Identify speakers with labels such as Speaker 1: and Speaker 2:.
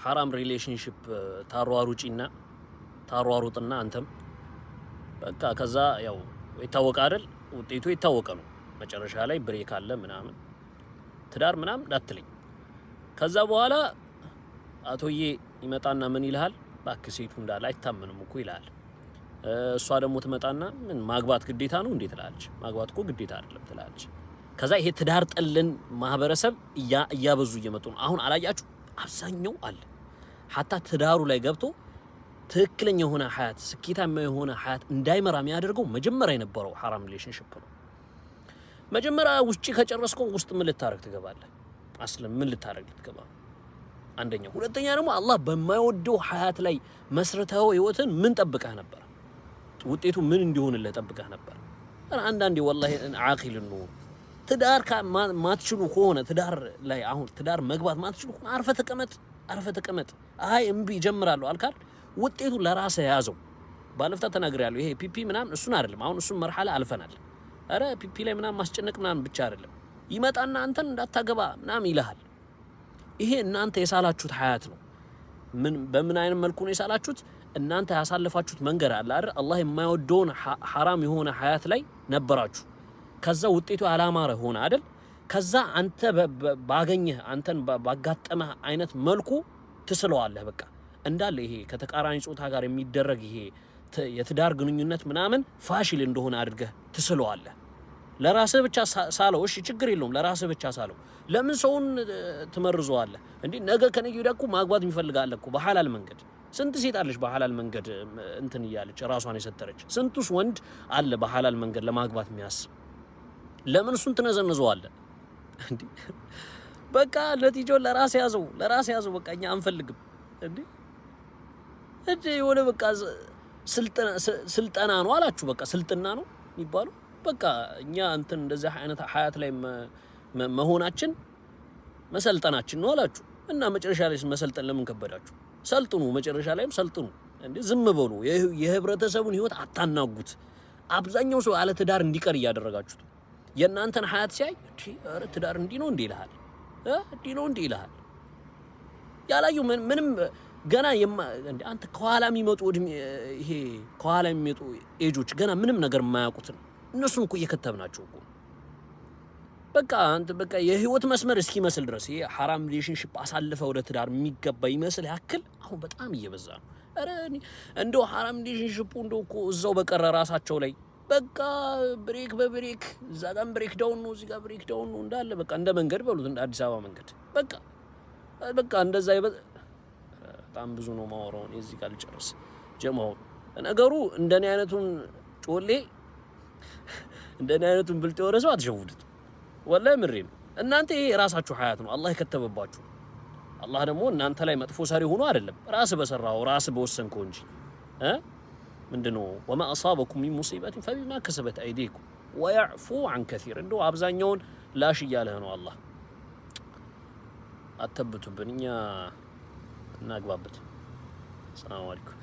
Speaker 1: حرام ሪሌሽንሺፕ ታሯሩጥና አንተም በቃ ከዛ ያው ይታወቃ አይደል ውጤቱ ይታወቀ ነው መጨረሻ ላይ ብሬክ አለ ምናምን ትዳር ምናምን ዳትልኝ ከዛ በኋላ አቶዬ ይመጣና ምን ይልሃል ባክ ሴቱ እንዳለ አይታመንም እኮ ይላል እሷ ደግሞ ትመጣና ምን ማግባት ግዴታ ነው እንዴት ትላለች ማግባት እኮ ግዴታ አይደለም ትላለች ከዛ ይሄ ትዳር ጠልን ማህበረሰብ እያበዙ እየመጡ ነው አሁን አላያችሁ አብዛኛው አለ hatta ትዳሩ ላይ ገብቶ ትክክለኛ የሆነ ሀያት ስኬታማ የሆነ ሀያት እንዳይመራ የሚያደርገው መጀመሪያ የነበረው حرام ሪሌሽንሺፕ ነው መጀመሪያ ውጪ ከጨረስከው ውስጥ ምን ልታረግ ትገባለህ አስለም ምን ልታረግ ልትገባ አንደኛ ሁለተኛ ደግሞ አላህ በማይወደው ሀያት ላይ መስርተው ህይወትን ምን ጠብቀህ ነበር ውጤቱ ምን እንዲሆንልህ ጠብቀህ ነበር አንዳንዴ والله አቂል ነው ትዳር ማትችሉ ከሆነ ትዳር ላይ አሁን ትዳር መግባት ማትችሉ ከሆነ አርፈ ተቀመጥ አይ እምቢ ጀምራለሁ አልካል ውጤቱ ለራስ ያዘው ባለፍታ ተናግሬያለሁ ይሄ ፒፒ ምናምን እሱን አይደለም አሁን እሱን መርሐላ አልፈናል አረ ፒፒ ላይ ምናምን ማስጨነቅ ምናምን ብቻ አይደለም ይመጣና አንተን እንዳታገባ ምናምን ይልሃል ይሄ እናንተ የሳላችሁት ሀያት ነው በምን አይነት መልኩ ነው የሳላችሁት እናንተ ያሳለፋችሁት መንገድ አለ አይደል አላህ የማይወደውን حرام የሆነ ሀያት ላይ ነበራችሁ ከዛ ውጤቱ አላማረ ሆነ አይደል ከዛ አንተ ባገኘህ አንተን ባጋጠመህ አይነት መልኩ ትስለዋለህ በቃ እንዳለ ይሄ ከተቃራኒ ጾታ ጋር የሚደረግ ይሄ የትዳር ግንኙነት ምናምን ፋሽል እንደሆነ አድርገህ ትስለዋለህ ለራስህ ብቻ ሳለው እሺ ችግር የለውም ለራስህ ብቻ ሳለው ለምን ሰውን ትመርዘዋለህ እንዴ ነገ ከነገ ወዲያ እኮ ማግባት ይፈልጋል እኮ በሐላል መንገድ ስንት ሴት አለች በሐላል መንገድ እንትን ይያለች ራሷን የሰተረች ስንቱስ ወንድ አለ በሐላል መንገድ ለማግባት የሚያስብ ለምን እሱን ትነዘነዘዋለህ እንዴ በቃ ለቲጆ ለራስ ያዘው በቃ እኛ አንፈልግም እንዴ የሆነ በቃ ስልጠና ነው አላችሁ በቃ ስልጠና ነው የሚባለው በቃ እኛ እንትን እንደዚህ አይነት ሀያት ላይ መሆናችን መሰልጠናችን ነው አላችሁ እና መጨረሻ ላይ መሰልጠን ለምን ከበዳችሁ ሰልጥኑ መጨረሻ ላይም ሰልጥኑ እንዴ ዝም በሉ የህብረተሰቡን ህይወት አታናጉት አብዛኛው ሰው አለ ትዳር እንዲቀር ያደረጋችሁት የናንተን ሀያት ሲያይ አረ ትዳር እንዲ ነው እንዲ ይልሃል ያላዩ ምንም ገና አንተ ከኋላ የሚመጡ ይሄ ከኋላ የሚመጡ ኤጆች ገና ምንም ነገር የማያውቁትን እነሱን እኮ እየከተብናቸው እኮ በቃ አንተ በቃ የህይወት መስመር እስኪመስል ድረስ ይሄ حرام ሪሌሽንሺፕ አሳልፈ ወደ ትዳር የሚገባ ይመስል ያክል አሁን በጣም እየበዛ ነው አረ እንደው حرام ሪሌሽንሺፑ እንደው እኮ እዛው በቀረ ራሳቸው ላይ በቃ ብሬክ በብሬክ እዛ ጋር ብሬክ ዳውን ነው እዚህ ጋር ብሬክ ዳውን ነው እንዳለ በቃ እንደ መንገድ በሉት እንደ አዲስ አበባ መንገድ በቃ እንደዛ በጣም ብዙ ነው ማወራው እዚህ ጋር ልጨርስ ጀማው ነገሩ እንደኔ አይነቱን ጮሌ እንደኔ አይነቱን ብልጥ ወረሰው አትሸውዱት ወላሂ ምሪም እናንተ ይሄ ራሳችሁ ሀያት ነው አላህ የከተበባችሁ አላህ ደግሞ እናንተ ላይ መጥፎ ሰሪ ሆኖ አይደለም ራስ በሰራው ራስ በወሰንከው እንጂ ምንድነው وما اصابكم من مصيبه فبما كسبت ايديكم ويعفو عن كثير እንደው አብዛኛውን ላሽ ይያለህ ነው አላህ አተብቱብንኛ እናግባበት ሰላም አለይኩም